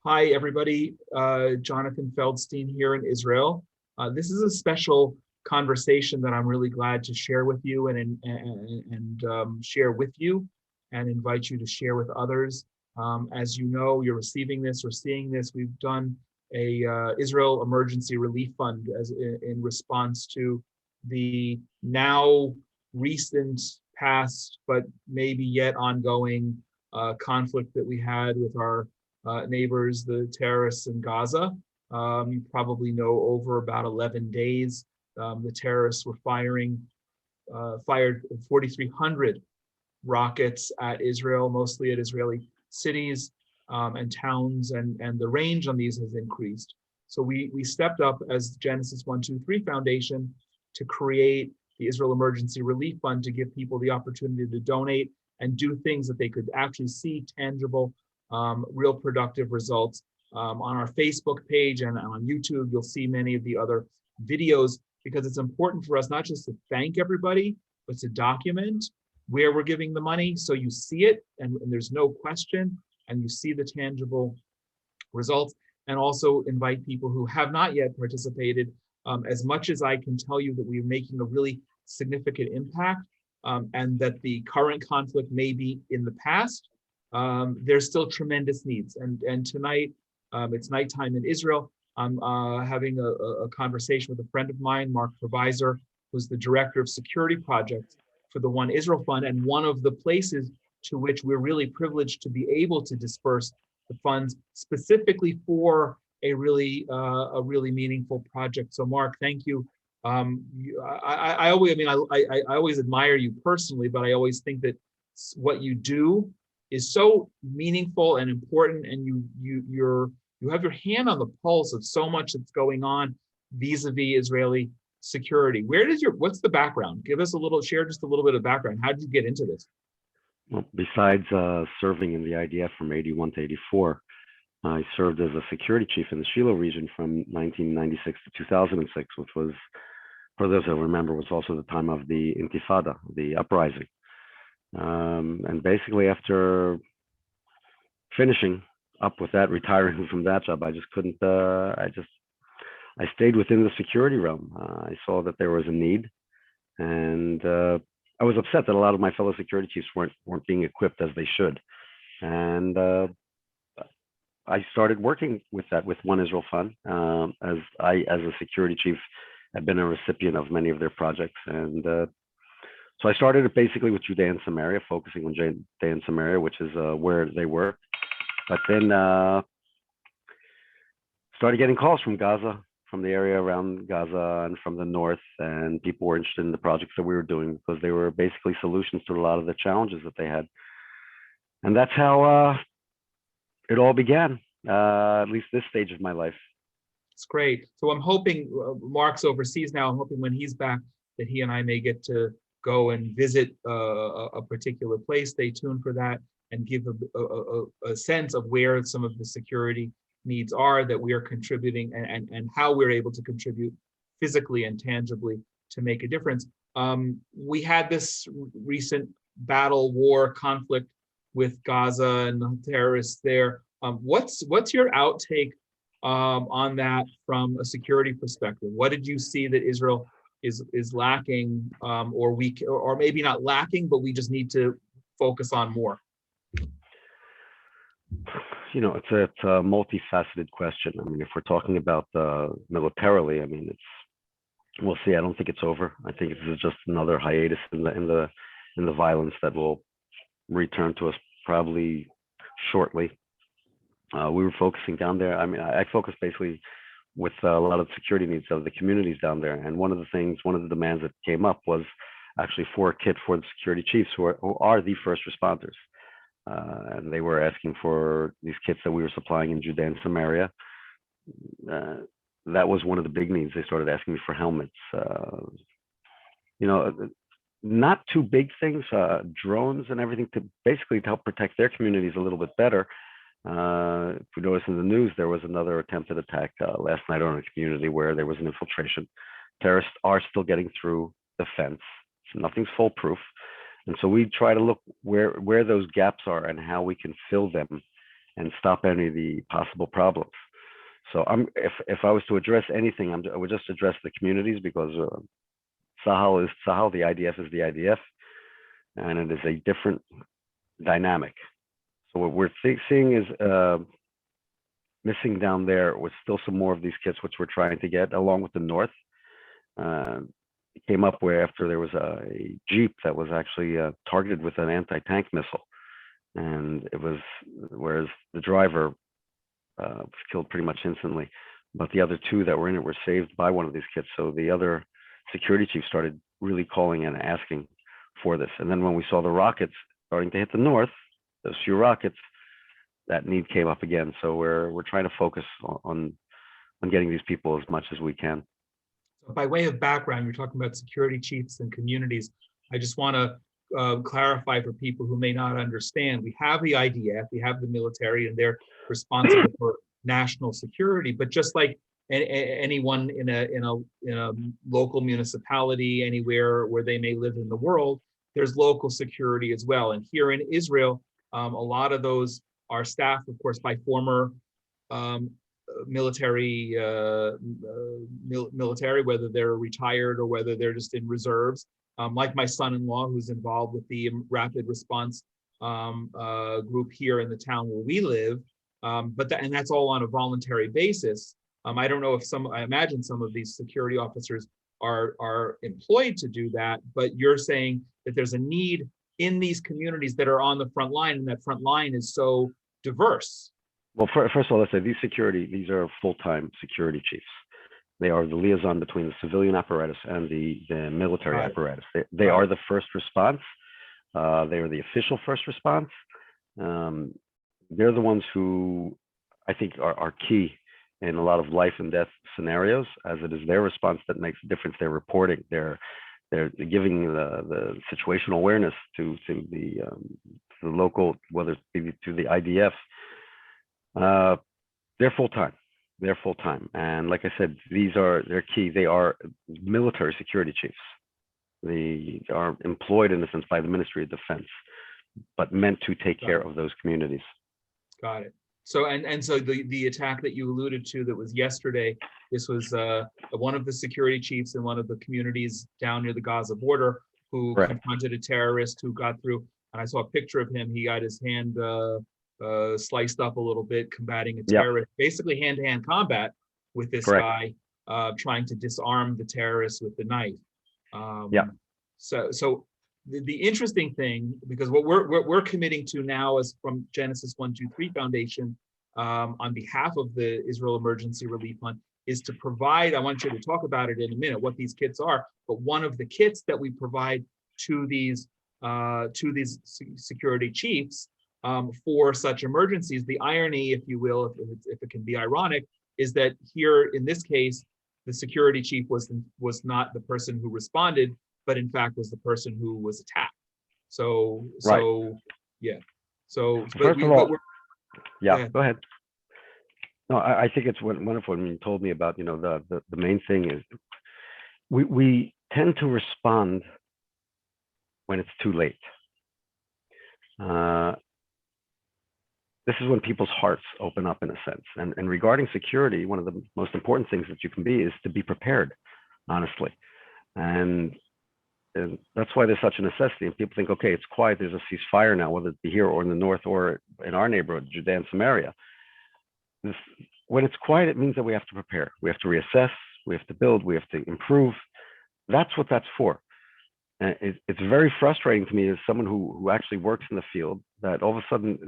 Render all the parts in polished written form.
Hi, everybody. Jonathan Feldstein here in Israel. This is a special conversation that I'm really glad to share with you and share with you and invite you to share with others. As you know, you're receiving this or seeing this. We've done a Israel Emergency Relief Fund as in response to the now recent past, but maybe yet ongoing conflict that we had with our neighbors, the terrorists in Gaza. You probably know over about 11 days, the terrorists were fired 4,300 rockets at Israel, mostly at Israeli cities and towns, and the range on these has increased. So we stepped up as Genesis 123 Foundation to create the Israel Emergency Relief Fund to give people the opportunity to donate and do things that they could actually see tangible, real productive results. On our Facebook page and on YouTube, you'll see many of the other videos because it's important for us not just to thank everybody, but to document where we're giving the money so you see it and there's no question and you see the tangible results, and also invite people who have not yet participated. As much as I can tell you that we're making a really significant impact and that the current conflict may be in the past, there's still tremendous needs. And tonight, it's nighttime in Israel. I'm having a conversation with a friend of mine, Mark Provisor, who's the director of security projects for the One Israel Fund, and one of the places to which we're really privileged to be able to disperse the funds specifically for a really meaningful project. So, Mark, thank you. I always, I always admire you personally, but I always think that what you do is so meaningful and important, and you have your hand on the pulse of so much that's going on vis-a-vis Israeli security. What's the background? Give us share just a little bit of background. How did you get into this? Well, besides serving in the IDF from 81 to 84, I served as a security chief in the Shiloh region from 1996 to 2006, which was, for those that remember, was also the time of the Intifada, the uprising. And basically, after finishing up with that, retiring from that job, I just couldn't. I stayed within the security realm. I saw that there was a need, and I was upset that a lot of my fellow security chiefs weren't being equipped as they should. And I started working with One Israel Fund, as a security chief, had been a recipient of many of their projects. And so I started it basically with Judea and Samaria, focusing on Judea and Samaria, which is where they were. But then started getting calls from Gaza, from the area around Gaza and from the north, and people were interested in the projects that we were doing because they were basically solutions to a lot of the challenges that they had. And that's how it all began, at least this stage of my life. It's great. So I'm hoping Mark's overseas now. I'm hoping when he's back that he and I may get to go and visit a particular place. Stay tuned for that and give a sense of where some of the security needs are that we are contributing and how we're able to contribute physically and tangibly to make a difference. We had this recent war conflict with Gaza and the terrorists there. What's your outtake on that from a security perspective? What did you see that Israel is lacking, or weak, or maybe not lacking, but we just need to focus on more? You know, it's a multifaceted question. I mean, if we're talking about militarily, I mean, we'll see. I don't think it's over. I think this is just another hiatus in the violence that will return to us probably shortly. We were focusing down there. I mean, I focused basically with a lot of security needs of the communities down there. And one of the demands that came up was actually for a kit for the security chiefs who are the first responders. And they were asking for these kits that we were supplying in Judea and Samaria. That was one of the big needs. They started asking me for helmets. You know, not too big things, drones and everything to help protect their communities a little bit better. If you notice in the news, there was another attempted attack last night on a community where there was an infiltration. Terrorists are still getting through the fence. So nothing's foolproof. And so we try to look where those gaps are and how we can fill them and stop any of the possible problems. So if I was to address anything, I would just address the communities, because Sahel is Sahel, the IDF is the IDF, and it is a different dynamic. So what we're seeing is missing down there was still some more of these kits, which we're trying to get along with the North. It came up where after there was a Jeep that was actually targeted with an anti-tank missile, and it was, whereas the driver was killed pretty much instantly, but the other two that were in it were saved by one of these kits. So the other security chief started really calling and asking for this. And then when we saw the rockets starting to hit the North, those few rockets, that need came up again. So we're trying to focus on getting these people as much as we can. By way of background, you're talking about security chiefs and communities. I just want to clarify for people who may not understand. We have the IDF, we have the military, and they're responsible for national security. But just like anyone in a local municipality, anywhere where they may live in the world, there's local security as well. And here in Israel, a lot of those are staffed, of course, by former military, whether they're retired or whether they're just in reserves. Like my son-in-law, who's involved with the rapid response group here in the town where we live. And that's all on a voluntary basis. I don't know if I imagine some of these security officers are employed to do that, but you're saying that there's a need in these communities that are on the front line, and that front line is so diverse. Well, first of all, let's say these are full-time security chiefs. They are the liaison between the civilian apparatus and the military apparatus. They are the first response. They are the official first response. They're the ones who I think are key in a lot of life and death scenarios, as it is their response that makes a difference. They're reporting. They're giving the situational awareness to the local, whether it be to the IDF. They're full-time. They're full-time. And like I said, they're key. They are military security chiefs. They are employed in a sense by the Ministry of Defense, but meant to take care of those communities. Got it. So, so the attack that you alluded to that was yesterday, this was one of the security chiefs in one of the communities down near the Gaza border who confronted a terrorist who got through. And I saw a picture of him. He got his hand sliced up a little bit, combating a terrorist, basically hand-to-hand combat with this guy, trying to disarm the terrorist with the knife. So the interesting thing, because what we're committing to now is from Genesis 123 Foundation, on behalf of the Israel Emergency Relief Fund, is to provide, I want you to talk about it in a minute, what these kits are, but one of the kits that we provide to these security chiefs for such emergencies. The irony, if you will, if it can be ironic, is that here in this case, the security chief was not the person who responded, but in fact was the person who was attacked. So yeah. So first of all, go ahead. No, I think it's wonderful when you told me about, the main thing is we tend to respond when it's too late. This is when people's hearts open up, in a sense. And regarding security, one of the most important things that you can be is to be prepared, honestly. And that's why there's such a necessity. And people think, okay, it's quiet, there's a ceasefire now, whether it be here or in the North or in our neighborhood, Judea and Samaria. When it's quiet, it means that we have to prepare. We have to reassess, we have to build, we have to improve. That's what that's for. And it's very frustrating to me as someone who actually works in the field, that all of a sudden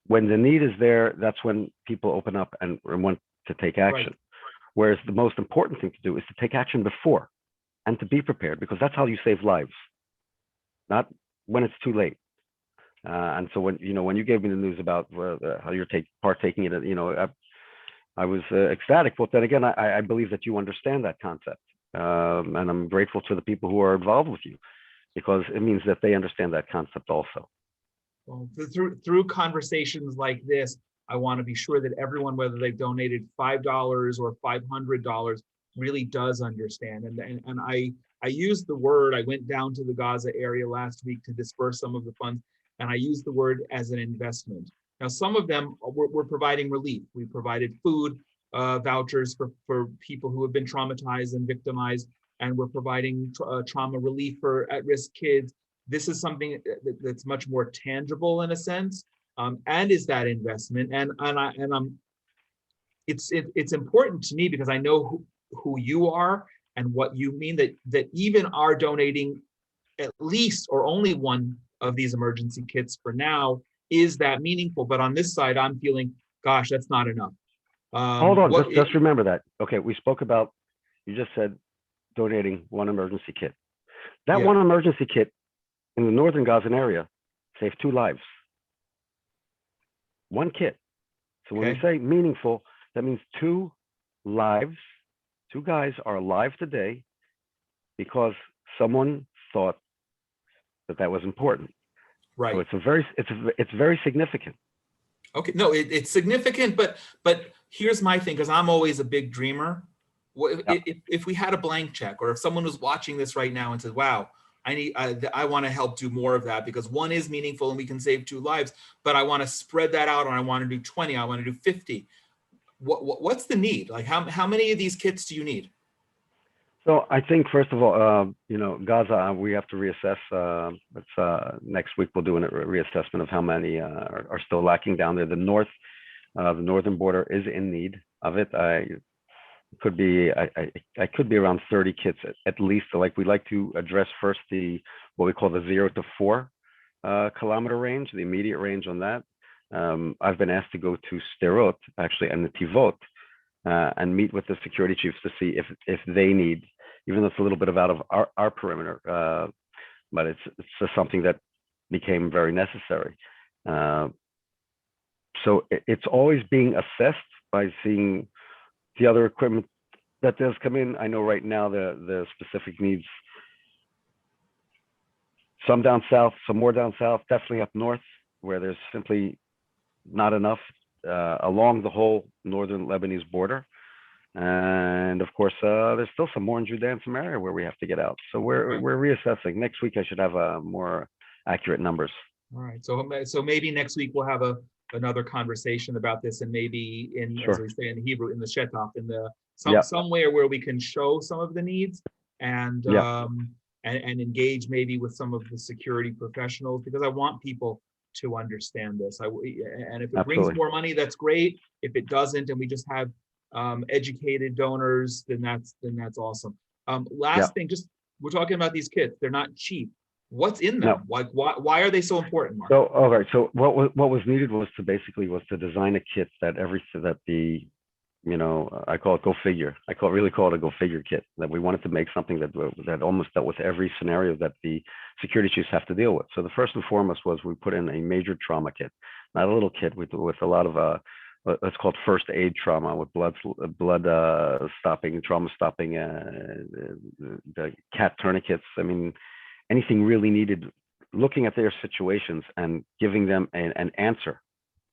when the need is there, that's when people open up and want to take action. Whereas the most important thing to do is to take action before and to be prepared, because that's how you save lives, not when it's too late. And so when you gave me the news about how you're partaking in it, I was ecstatic. But then again, I believe that you understand that concept, and I'm grateful to the people who are involved with you, because it means that they understand that concept also. Well, through conversations like this, I want to be sure that everyone, whether they've donated $5 or $500, really does understand. And I used the word. I went down to the Gaza area last week to disperse some of the funds, and I used the word as an investment. Now, some of them we're providing relief. We provided food vouchers for people who have been traumatized and victimized, and we're providing trauma relief for at-risk kids. This is something that's much more tangible in a sense, and is that investment. It's important to me because I know who you are and what you mean, that even our donating at least or only one of these emergency kits for now is that meaningful. But on this side, I'm feeling, gosh, that's not enough. Hold on, just remember that. Okay, we spoke about, you just said donating one emergency kit. That one emergency kit in the northern Gazan area saved 2 lives. One kit. So when we say meaningful, that means 2 lives, 2 guys are alive today because someone thought that was important. Right. So it's very significant. Okay, no, it's significant, but here's my thing, because I'm always a big dreamer. If we had a blank check, or if someone was watching this right now and said, wow, I want to help do more of that, because one is meaningful and we can save 2 lives, but I want to spread that out, and I want to do 20, I want to do 50. What's the need? Like, how many of these kits do you need? So I think, first of all, Gaza, we have to reassess. Next week we'll do a reassessment of how many are still lacking down there. The northern border is in need of it. I could be around 30 kits at least. So, like, we like to address first what we call the 0 to 4 kilometer range, the immediate range on that. I've been asked to go to Sderot, actually, and the Tivot, and meet with the security chiefs to see if they need, even though it's a little bit out of our perimeter, but it's just something that became very necessary. So it's always being assessed by seeing the other equipment that does come in. I know right now the specific needs, some down south, some more down south, definitely up north, where there's simply not enough along the whole northern Lebanese border. And of course, there's still some more in Judea and Samaria where we have to get out. So we're reassessing. Next week, I should have more accurate numbers. All right. So maybe next week we'll have another conversation about this, and maybe as we say in Hebrew, in the shetach, somewhere where we can show some of the needs and engage maybe with some of the security professionals, because I want people to understand this. And if it brings more money, that's great. If it doesn't, and we just have educated donors, then that's awesome. Last thing, just we're talking about these kits. They're not cheap. What's in them? Like, why are they so important, Mark? So, all right. So what was needed was to design a kit that I call it go figure. I really call it a go figure kit. That we wanted to make something that almost dealt with every scenario that the security chiefs have to deal with. So the first and foremost was we put in a major trauma kit, not a little kit with a lot of let's call it first aid trauma, with blood stopping, trauma stopping, the CAT tourniquets. I mean, anything really needed, looking at their situations and giving them an answer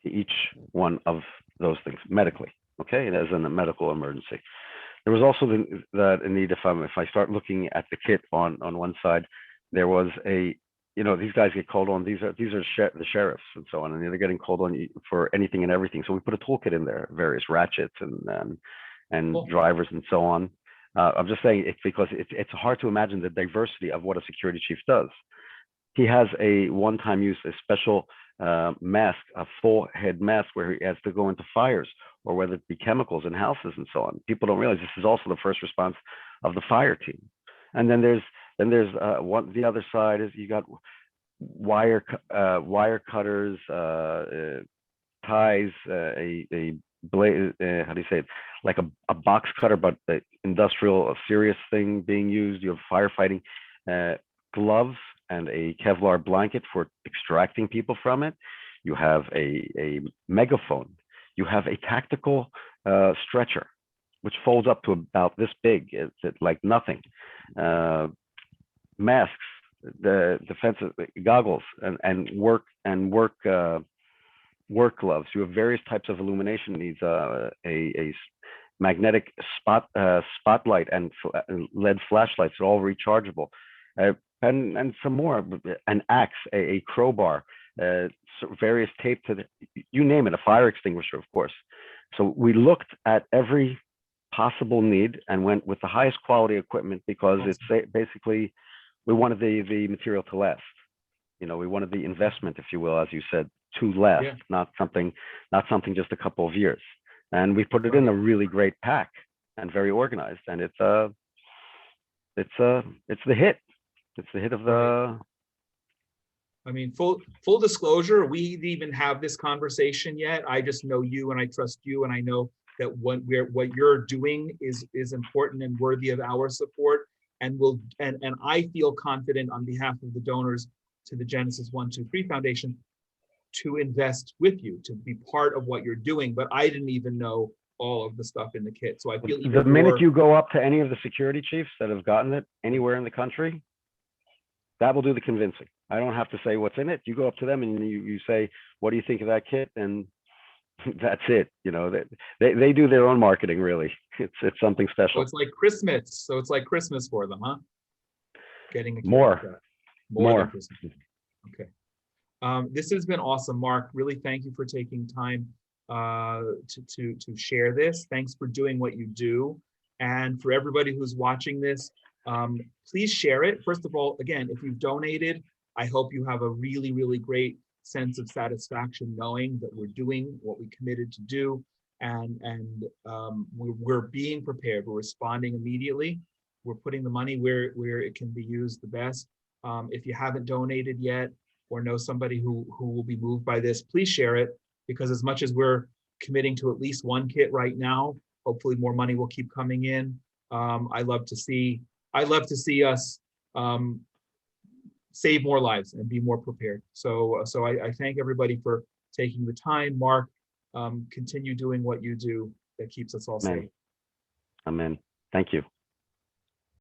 to each one of those things medically. Okay, as in a medical emergency. There was also the need, if I start looking at the kit on one side, there was these guys get called on. These are the sheriffs and so on, and they're getting called on for anything and everything. So we put a toolkit in there, various ratchets and drivers and so on. I'm just saying it because it's hard to imagine the diversity of what a security chief does. He has a one-time use, a special mask, a full head mask, where he has to go into fires, or whether it be chemicals in houses and so on. People don't realize this is also the first response of the fire team. And then there's the other side is you got wire cutters, ties, a blade, how do you say it? Like a box cutter, but the industrial, a serious thing being used. You have firefighting gloves and a Kevlar blanket for extracting people from it. You have a megaphone. You have a tactical stretcher, which folds up to about this big. It's like nothing. Masks, the defensive goggles, and work gloves. You have various types of illumination needs. A magnetic spotlight and LED flashlights are all rechargeable. And some more, an axe, a crowbar, various tape to you name it, a fire extinguisher, of course. So we looked at every possible need and went with the highest quality equipment because it's basically, we wanted the material to last. You know, we wanted the investment, if you will, as you said, to last, Yeah. not something just a couple of years. And we put it in a really great pack and very organized. And it's the hit. It's the hit of the. I mean, full disclosure, we didn't even have this conversation yet. I just know you and I trust you, and I know that what you're doing is important and worthy of our support. And I feel confident on behalf of the donors to the Genesis 123 Foundation to invest with you, to be part of what you're doing. But I didn't even know all of the stuff in the kit. So I feel the minute you go up to any of the security chiefs that have gotten it anywhere in the country, that will do the convincing. I don't have to say what's in it. You go up to them and you say, what do you think of that kit? And that's it. You know, they do their own marketing, really. It's something special. So it's like Christmas. So it's like Christmas for them, huh? Getting a kit more like that. More than Christmas. Okay. This has been awesome, Mark. Really, thank you for taking time to share this. Thanks for doing what you do. And for everybody who's watching this, please share it. First of all, again, if you've donated, I hope you have a really, really great sense of satisfaction knowing that we're doing what we committed to do, and we're being prepared. We're responding immediately. We're putting the money where it can be used the best. If you haven't donated yet or know somebody who will be moved by this, please share it, because as much as we're committing to at least one kit right now, hopefully more money will keep coming in. I'd love to see us save more lives and be more prepared. So I thank everybody for taking the time. Mark, continue doing what you do that keeps us all safe. Amen. Thank you.